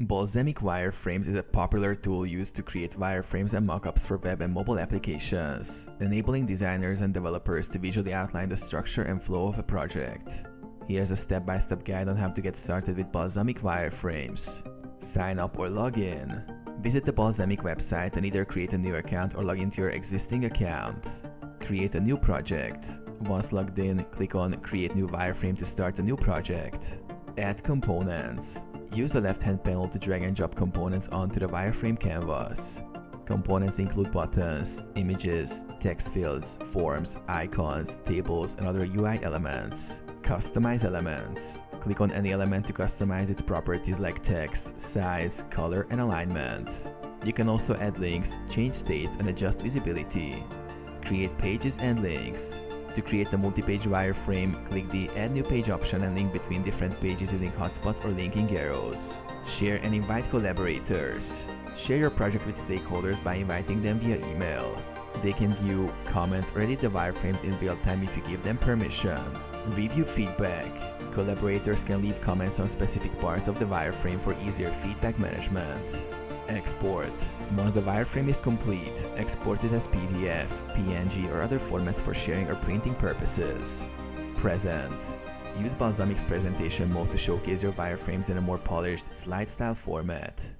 Balsamiq Wireframes is a popular tool used to create wireframes and mockups for web and mobile applications, enabling designers and developers to visually outline the structure and flow of a project. Here's a step-by-step guide on how to get started with Balsamiq Wireframes. Sign up or log in. Visit the Balsamiq website and either create a new account or log into your existing account. Create a new project. Once logged in, click on Create New Wireframe to start a new project. Add components. Use the left-hand panel to drag and drop components onto the wireframe canvas. Components include buttons, images, text fields, forms, icons, tables, and other UI elements. Customize elements. Click on any element to customize its properties like text, size, color, and alignment. You can also add links, change states, and adjust visibility. Create pages and links. To create a multi-page wireframe, click the Add New Page option and link between different pages using hotspots or linking arrows. Share and invite collaborators. Share your project with stakeholders by inviting them via email. They can view, comment, or edit the wireframes in real time if you give them permission. Review feedback. Collaborators can leave comments on specific parts of the wireframe for easier feedback management. Export. Once the wireframe is complete, export it as PDF, PNG, or other formats for sharing or printing purposes. Present. Use Balsamiq's presentation mode to showcase your wireframes in a more polished, slide-style format.